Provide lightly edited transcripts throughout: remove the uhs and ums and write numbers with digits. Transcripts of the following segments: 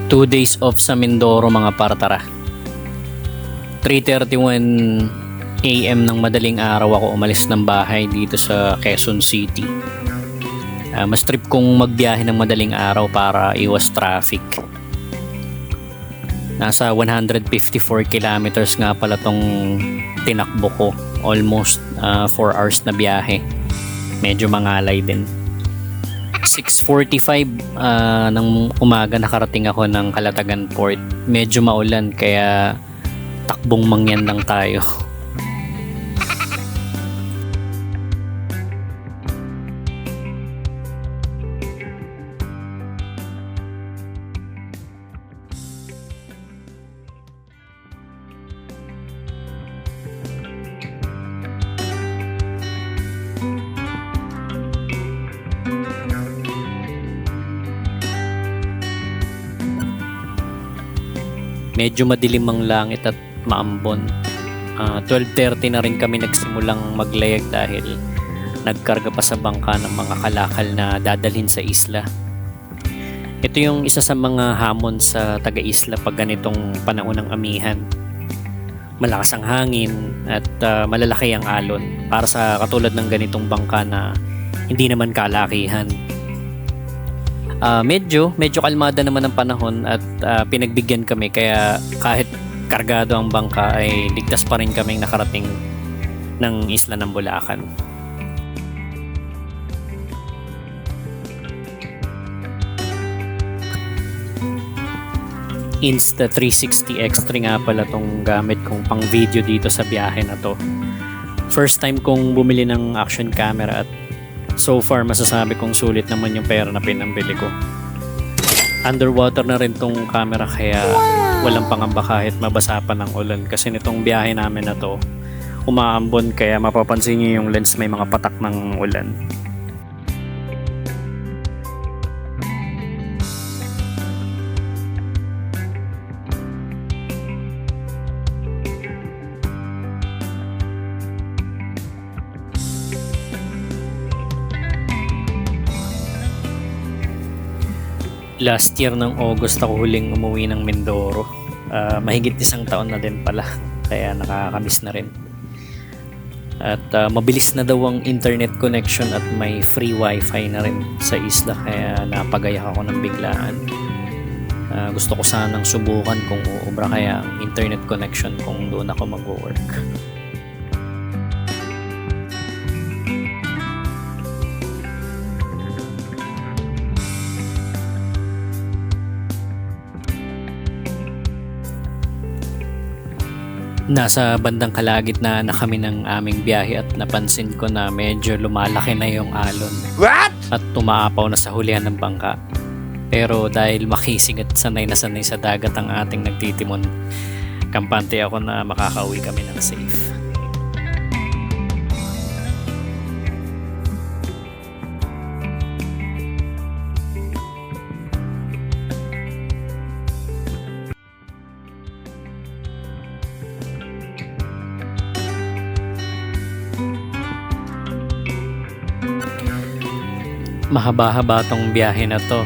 2 days off sa Mindoro mga partara. 3:31 AM ng madaling araw ako umalis ng bahay dito sa Quezon City. Mas trip kong magbiyahe ng madaling araw para iwas traffic. Nasa 154 kilometers nga pala tong tinakbo ko. Almost 4 hours na biyahe. Medyo mangalay din. 6:45 ng umaga nakarating ako ng Calatagan Port. Medyo maulan kaya takbong mangyan lang tayo. Medyo madilim ang langit at maambon. 12:30 na rin kami nagsimulang maglayag dahil nagkarga pa sa bangka ng mga kalakal na dadalhin sa isla. Ito yung isa sa mga hamon sa taga-isla pag ganitong panahon ng amihan. Malakas ang hangin at malalaki ang alon para sa katulad ng ganitong bangka na hindi naman kalakihan. Medyo kalmada naman ang panahon at pinagbigyan kami kaya kahit kargado ang bangka ay ligtas pa rin kaming nakarating ng isla ng Bulacan. Insta360 X3 nga pala tong gamit kong pang video dito sa biyahe na to. First time kong bumili ng action camera at so far masasabi kong sulit naman yung pera na pinambili ko. Underwater na rin tong camera kaya walang pangamba kahit mabasa pa ng ulan kasi nitong biyahe namin na to umaambon kaya mapapansin nyo yung lens may mga patak ng ulan. Last year ng August ako huling umuwi ng Mindoro. Mahigit 1 taon na din pala. Kaya nakakamiss na rin. At mabilis na daw ang internet connection at may free wifi na rin sa isla. Kaya napagayak ako ng biglaan. Gusto ko sanang subukan kung uubra kaya ang internet connection kung doon ako mag-work. Nasa bandang kalagitnaan na kami ng aming biyahe at napansin ko na medyo lumalaki na yung alon. What? At tumaapaw na sa hulihan ng bangka. Pero dahil makisig at sanay na sanay sa dagat ang ating nagtitimon, kampante ako na makakauwi kami ng safe. Mahaba-haba tong biyahe na to,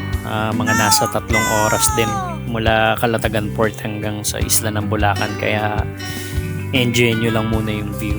mga nasa 3 oras din mula Calatagan Port hanggang sa isla ng Bulacan kaya enjoy nyo lang muna yung view.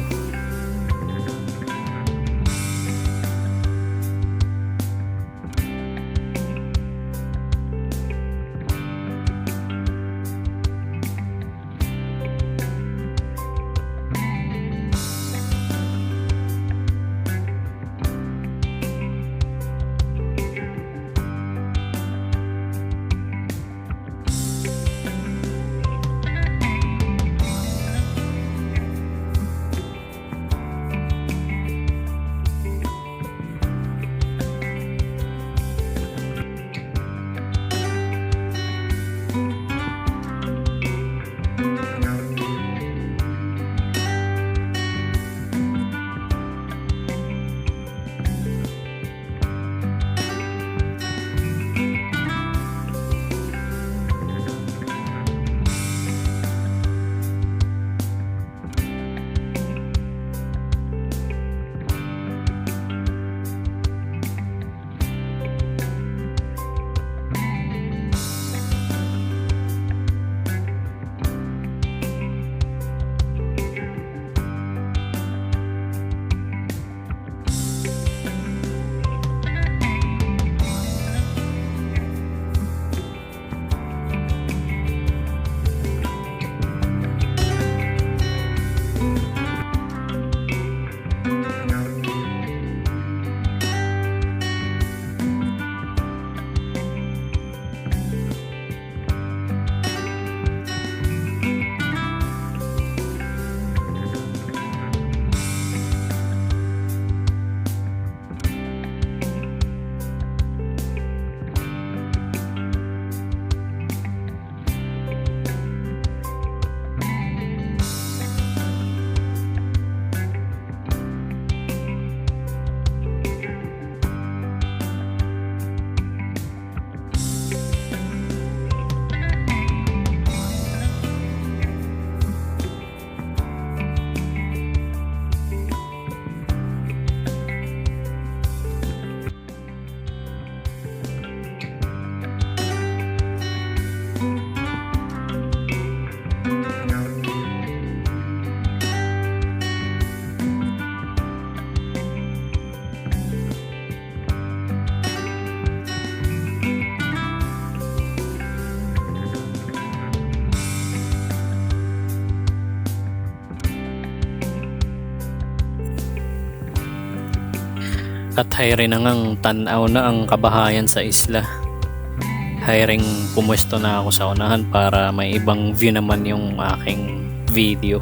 At hayri na ngang tanaw na ang kabahayan sa isla. Hayring pumuesto na ako sa unahan para may ibang view naman yung aking video.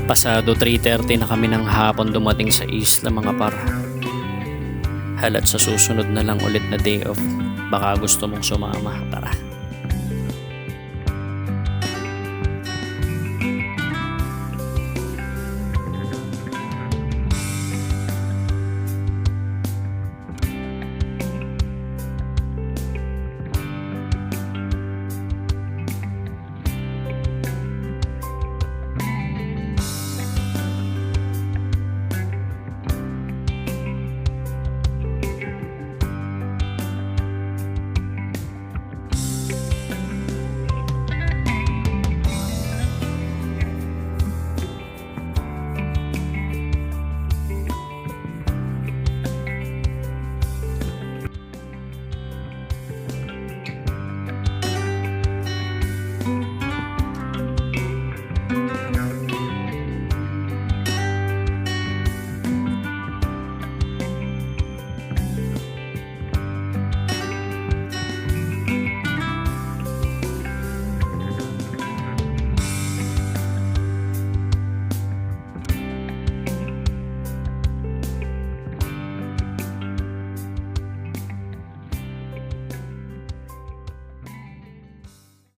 Pasado 3:30 na kami ng hapon dumating sa isla mga par. Halat sa susunod na lang ulit na day off. Baka gusto mong sumama. Tara.